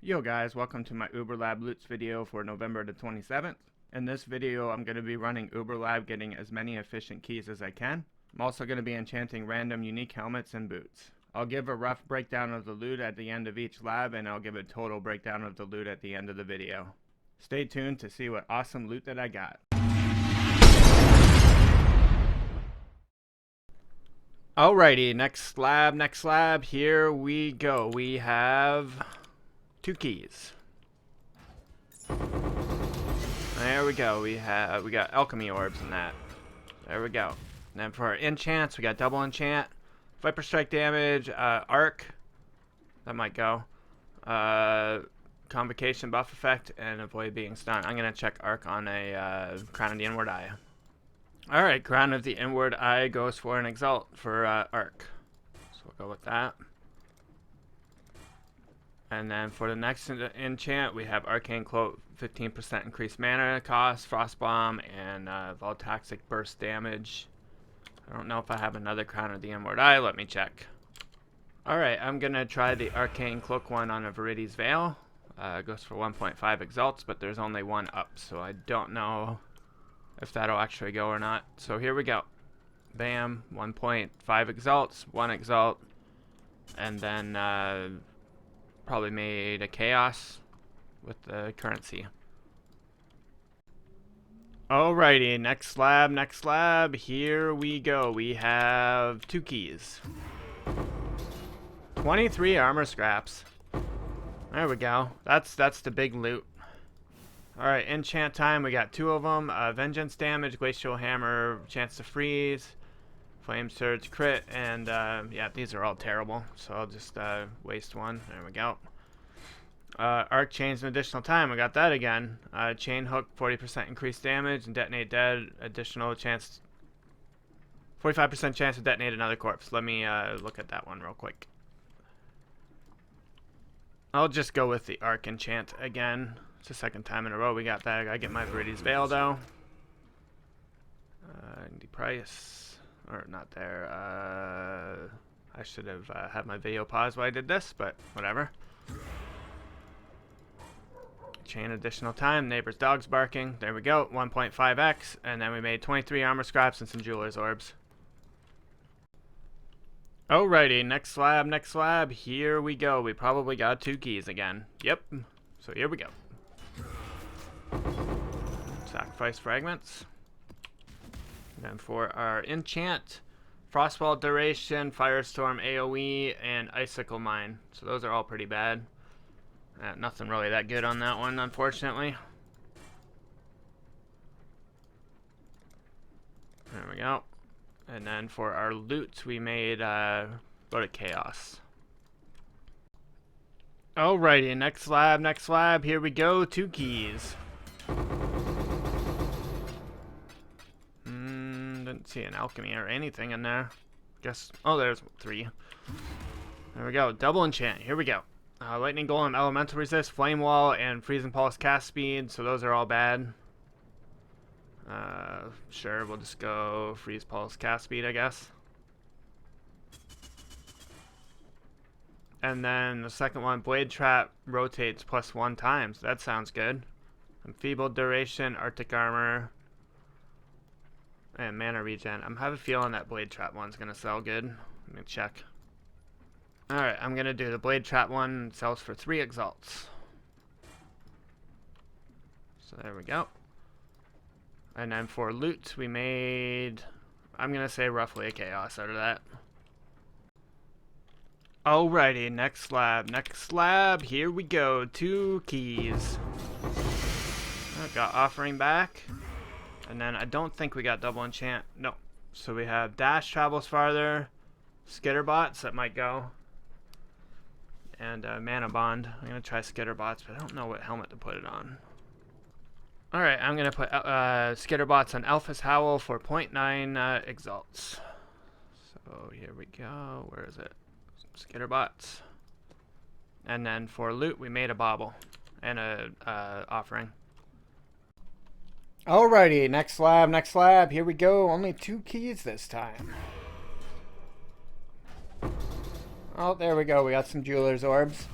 Yo guys, welcome to my Uber Lab Loots video for November the 27th. In this video, I'm going to be running Uber Lab, getting as many efficient keys as I can. I'm also going to be enchanting random unique helmets and boots. I'll give a rough breakdown of the loot at the end of each lab, and I'll give a total breakdown of the loot at the end of the video. Stay tuned to see what awesome loot that I got. Alrighty, next lab, here we go. We have 2 keys. There we go. We got alchemy orbs in that. There we go. And then for our enchants, we got double enchant, viper strike damage, arc. That might go. Convocation buff effect, and avoid being stunned. I'm gonna check arc on a crown of the inward eye. All right, crown of the inward eye goes for an exalt for arc. So we'll go with that. And then for the next enchant, we have Arcane Cloak, 15% increased mana cost, Frost Bomb, and Voltaxic Burst damage. I don't know if I have another Crown of the Inward Eye. Let me check. Alright, I'm going to try the Arcane Cloak one on a Viridi's Veil. It goes for 1.5 exalts, but there's only one up, so I don't know if that'll actually go or not. So here we go. Bam, 1.5 exalts, 1 exalt, and then probably made a chaos with the currency. Alrighty, next lab, here we go. We have 2 keys. 23 armor scraps. There we go. That's the big loot. Alright, enchant time, we got 2 of them. Vengeance damage, glacial hammer, chance to freeze, flame surge crit, and yeah, these are all terrible, so I'll just waste one. There we go. Arc chains an additional time, we got that again. Chain hook, 40% increased damage, and detonate dead, additional chance, 45% chance to detonate another corpse. Let me look at that one real quick. I'll just go with the arc enchant again. It's the 2nd time in a row we got that. I gotta get my Viridi's Veil though. The price, or not there. I should have had my video paused while I did this, but whatever. Chain additional time, neighbor's dog's barking. There we go, 1.5x, and then we made 23 armor scraps and some jeweler's orbs. Alrighty, next lab, here we go. We probably got 2 keys again. Yep, so here we go. Sacrifice fragments. And then for our enchant, Frostwall duration, Firestorm AoE, and Icicle Mine. So those are all pretty bad. Nothing really that good on that one, unfortunately. There we go. And then for our loot, we made go to Chaos. Alrighty, next lab, here we go. 2 keys. Didn't see an alchemy or anything in there. Guess, oh, there's 3. There we go, double enchant, here we go. Lightning Golem, Elemental Resist, Flame Wall, and Freezing Pulse cast speed, so those are all bad. Sure, we'll just go Freeze Pulse cast speed, I guess. And then the second one, Blade Trap, rotates +1 times. That sounds good. Enfeebled duration, Arctic Armor, and mana regen. I'm having a feeling that Blade Trap one's gonna sell good. Let me check. Alright, I'm gonna do the Blade Trap one. It sells for 3 exalts. So there we go. And then for loot, we made, I'm gonna say roughly a chaos out of that. Alrighty, next lab, here we go. 2 keys. Got offering back. And then I don't think we got double enchant. No. So we have dash travels farther, skitterbots that might go, and mana bond. I'm gonna try skitterbots, but I don't know what helmet to put it on. Alright, I'm gonna put skitterbots on Alpha's Howl for 0.9 exalts. So here we go. Where is it? Skitterbots. And then for loot, we made a bauble and a offering. Alrighty, next lab, here we go. Only 2 keys this time. Oh, there we go. We got some jeweler's orbs.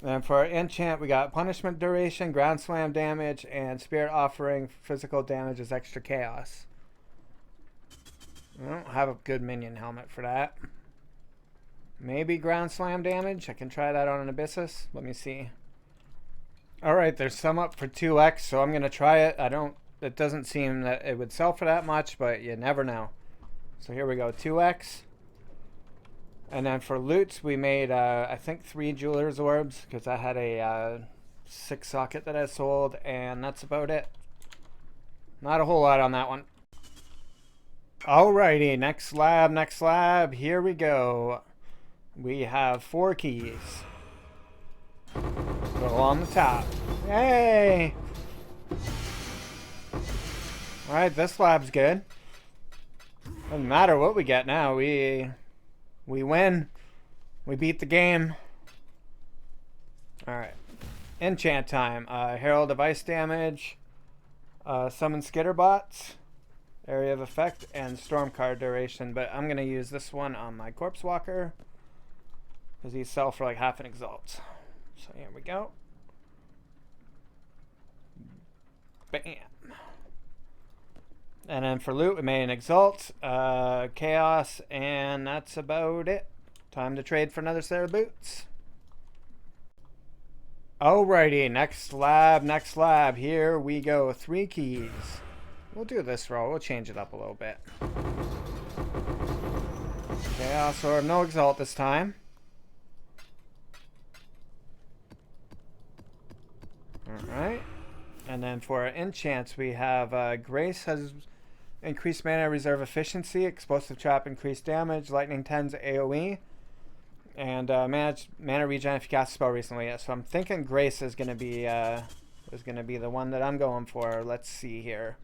And for our enchant, we got punishment duration, ground slam damage, and spirit offering physical damage is extra chaos. I don't have a good minion helmet for that. Maybe ground slam damage. I can try that on an Abyssus. Let me see. Alright, there's some up for 2x, so I'm going to try it. It doesn't seem that it would sell for that much, but you never know. So here we go, 2x. And then for loots, we made, I think, 3 Jeweler's Orbs, because I had a 6 socket that I sold, and that's about it. Not a whole lot on that one. Alrighty, next slab, here we go. We have 4 keys. Go on the top. Yay! Alright, this slab's good. Doesn't matter what we get now, we win. We beat the game. Alright. Enchant time. Herald of Ice damage. Summon Skitterbots. Area of effect. And Storm card duration. But I'm going to use this one on my Corpse Walker. Because these sell for like half an Exalt. So here we go. Bam. And then for loot, we made an Exalt, Chaos, and that's about it. Time to trade for another set of boots. Alrighty, next slab. Here we go. 3 keys. We'll do this roll. We'll change it up a little bit. Chaos Orb, no Exalt this time. Alright. And then for our enchants, we have Grace has increased mana reserve efficiency, explosive trap increased damage, lightning 10's AoE, and mana regen if you cast a spell recently. So I'm thinking Grace is gonna be the one that I'm going for. Let's see here.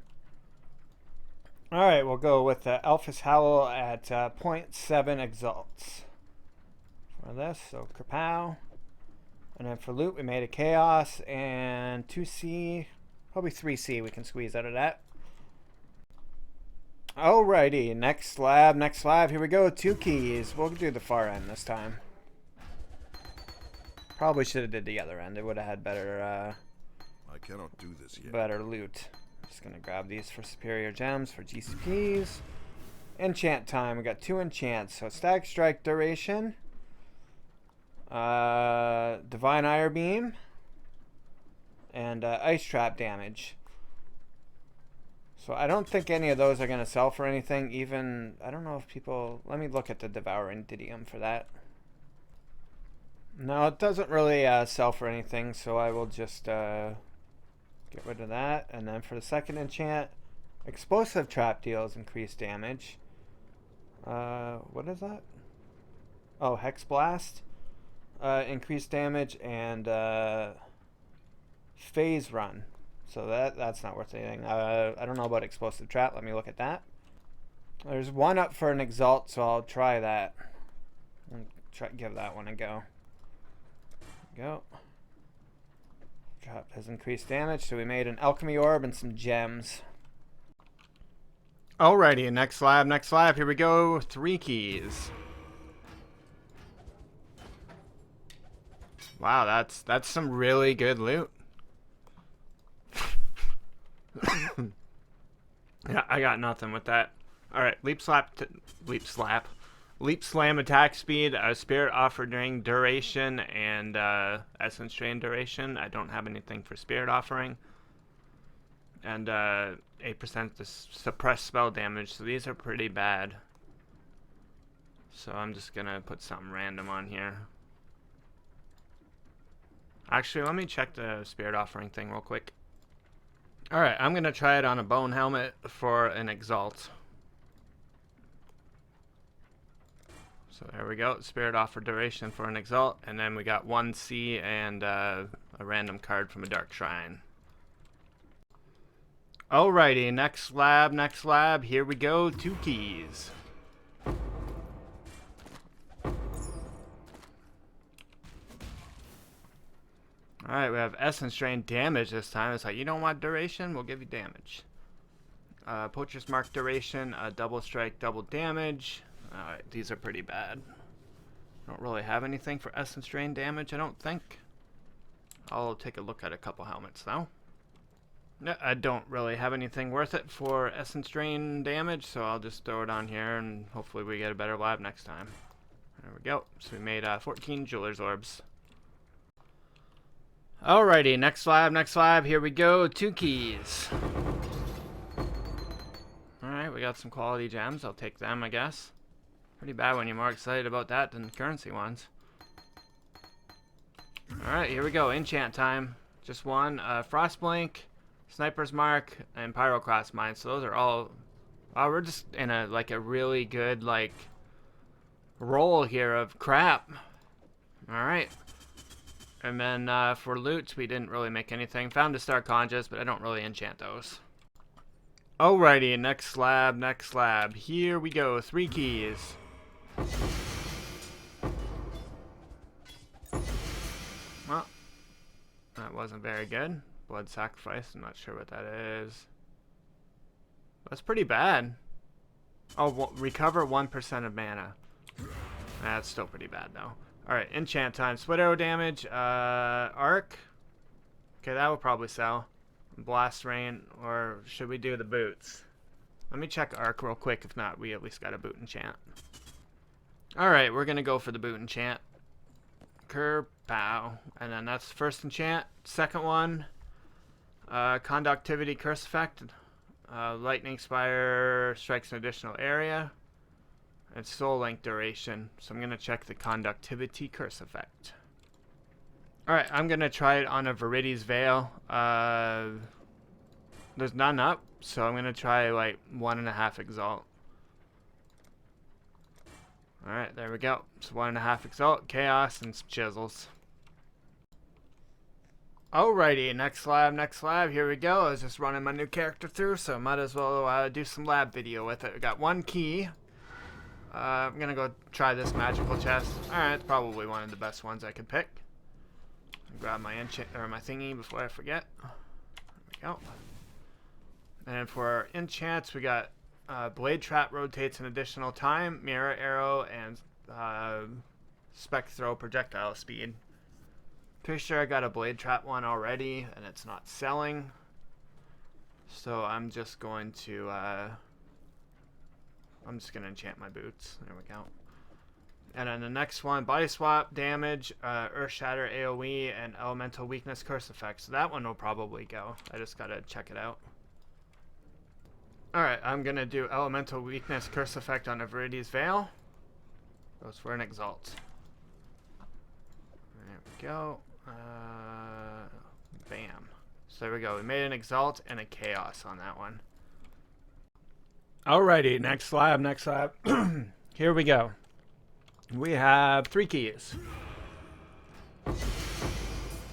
All right, we'll go with Elphys Howl at 0.7 exalts for this. So Kapow. And then for loot, we made a Chaos and 2C, probably 3C we can squeeze out of that. Alrighty, next slab, here we go, 2 keys. We'll do the far end this time. Probably should have did the other end. It would have had better, I cannot do this yet. Better loot. Just gonna grab these for superior gems for GCPs. Enchant time, we got 2 enchants. So Stag Strike duration. Divine Ire Beam and Ice Trap damage. So I don't think any of those are going to sell for anything. Even, I don't know if people, let me look at the Devouring Didium for that. No, it doesn't really sell for anything, so I will just get rid of that. And then for the second enchant, Explosive Trap deals increased damage. What is that? Oh, Hex Blast. Increased damage and phase run. So that's not worth anything. I don't know about Explosive Trap. Let me look at that. There's one up for an Exalt, so I'll try that. Give that one a go. Go. Trap has increased damage, so we made an Alchemy Orb and some gems. Alrighty, next slab. Here we go. 3 keys. Wow, that's some really good loot. Yeah, I got nothing with that. All right, leap slam attack speed, spirit offering duration, and essence drain duration. I don't have anything for spirit offering, and 8% to suppress spell damage. So these are pretty bad. So I'm just gonna put something random on here. Actually, let me check the spirit offering thing real quick. Alright, I'm going to try it on a bone helmet for an Exalt. So there we go. Spirit offer duration for an Exalt. And then we got 1C and a random card from a Dark Shrine. Alrighty, next slab. Here we go. 2 keys. Alright, we have Essence Drain damage this time. It's like, you don't want duration? We'll give you damage. Poacher's Mark duration, double strike, double damage. Alright, these are pretty bad. Don't really have anything for Essence Drain damage, I don't think. I'll take a look at a couple helmets though. I don't really have anything worth it for essence drain damage, so I'll just throw it on here and hopefully we get a better lab next time. There we go. So we made 14 jeweler's orbs. Alrighty, next lab, here we go. 2 keys. Alright, we got some quality gems. I'll take them, I guess. Pretty bad when you're more excited about that than the currency ones. Alright, here we go. Enchant time. Just one. Frostblink, Sniper's Mark, and Pyroclast Mine. So those are all... we're just in a really good, roll here of crap. Alright. And then for loot, we didn't really make anything. Found a Star Conjus, but I don't really enchant those. Alrighty, next slab. Here we go. 3 keys. Well, that wasn't very good. Blood Sacrifice, I'm not sure what that is. That's pretty bad. Oh, recover 1% of mana. That's still pretty bad, though. Alright, enchant time. Split arrow damage. Arc. Okay, that will probably sell. Blast rain, or should we do the boots? Let me check arc real quick. If not, we at least got a boot enchant. Alright, we're gonna go for the boot enchant. Kerpow. And then that's the first enchant. Second one, conductivity curse effect. Lightning Spire strikes an additional area. And soul link duration. So I'm going to check the conductivity curse effect. Alright, I'm going to try it on a Viridi's Veil. There's none up, so I'm going to try 1.5 Exalt. Alright, there we go. So 1.5 Exalt, Chaos, and some chisels. Alrighty, next lab, here we go. I was just running my new character through, so might as well do some lab video with it. We got 1 key. I'm gonna go try this magical chest. Alright, it's probably one of the best ones I could pick. Grab my enchant or my thingy before I forget. There we go. And for our enchants, we got Blade Trap rotates an additional time, Mirror Arrow, and Spectral projectile speed. Pretty sure I got a Blade Trap one already, and it's not selling. So I'm just going to enchant my boots. There we go. And then the next one, Body Swap, Damage, Earth Shatter AoE, and Elemental Weakness Curse Effect. So that one will probably go. I just gotta check it out. Alright, I'm gonna do Elemental Weakness Curse Effect on a Viridi's Veil. Goes for an Exalt. There we go. Bam. So there we go. We made an Exalt and a Chaos on that one. Alrighty, next slab. Here we go. We have 3 keys.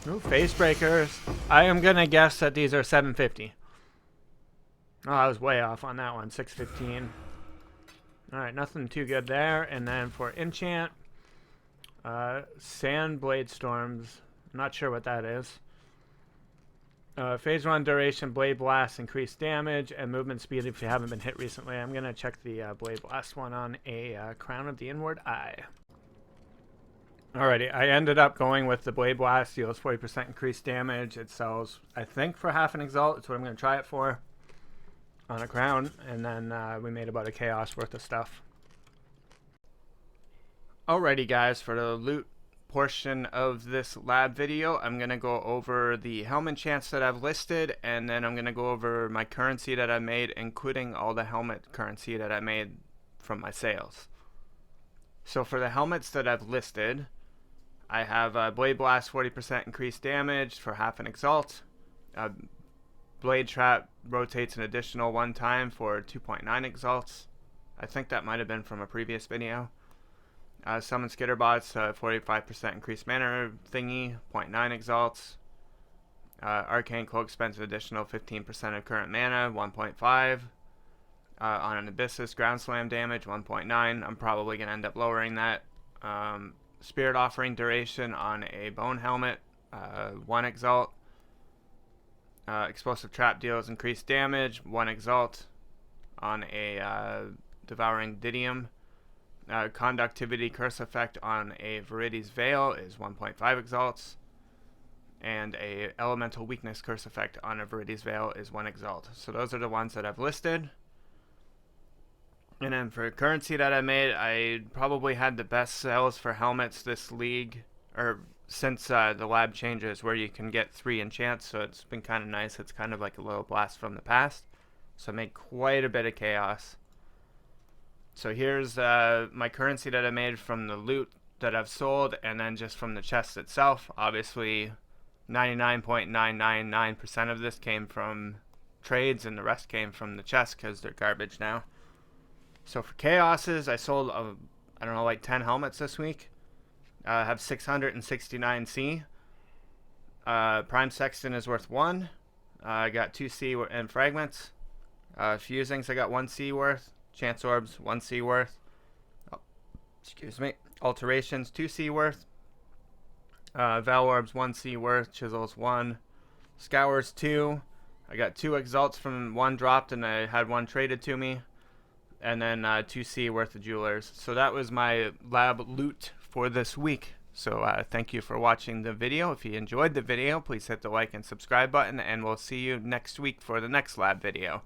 Ooh, Face Breakers. I am gonna guess that these are 750. Oh, I was way off on that one. 615. Alright, nothing too good there. And then for enchant, Sand Blade Storms. I'm not sure what that is. Phase 1 duration, Blade Blast, increased damage, and movement speed if you haven't been hit recently. I'm going to check the Blade Blast one on a Crown of the Inward Eye. Alrighty, I ended up going with the Blade Blast. Deals 40% increased damage. It sells, I think, for half an Exalt. That's what I'm going to try it for on a Crown. And then we made about a Chaos worth of stuff. Alrighty, guys, for the loot portion of this lab video, I'm going to go over the helmet enchants that I've listed, and then I'm going to go over my currency that I made, including all the helmet currency that I made from my sales. So for the helmets that I've listed, I have Blade Blast 40% increased damage for half an Exalt. Blade Trap rotates an additional 1 time for 2.9 Exalts. I think that might have been from a previous video. Summon Skitterbots, 45% increased mana thingy, 0.9 Exalts. Arcane Cloak spends an additional 15% of current mana, 1.5. On an Abyssus, Ground Slam damage, 1.9. I'm probably going to end up lowering that. Spirit Offering duration on a Bone Helmet, 1 Exalt. Explosive Trap deals increased damage, 1 Exalt. On a Devouring Didium. Conductivity Curse Effect on a Viridi's Veil is 1.5 Exalts. and a elemental weakness curse effect on a Viridi's Veil is 1 Exalt. So those are the ones that I've listed. And then for currency that I made, I probably had the best sales for helmets this league, or since the lab changes where you can get 3 enchants, so it's been kind of nice. It's kind of like a little blast from the past. So I made quite a bit of chaos. So here's my currency that I made from the loot that I've sold, and then just from the chest itself. Obviously, 99.999% of this came from trades, and the rest came from the chest because they're garbage now. So for chaoses, I sold, I don't know, like 10 helmets this week. I have 669 C. Prime Sexton is worth 1. I got 2 C and fragments. Fusings, I got 1 C worth. Chance Orbs, 1 C worth. Oh, excuse me. Alterations, 2 C worth. Val Orbs, 1 C worth. Chisels, 1. Scours, 2. I got 2 Exalts from 1 dropped, and I had 1 traded to me. And then 2 C worth of Jewelers. So that was my lab loot for this week. So thank you for watching the video. If you enjoyed the video, please hit the like and subscribe button, and we'll see you next week for the next lab video.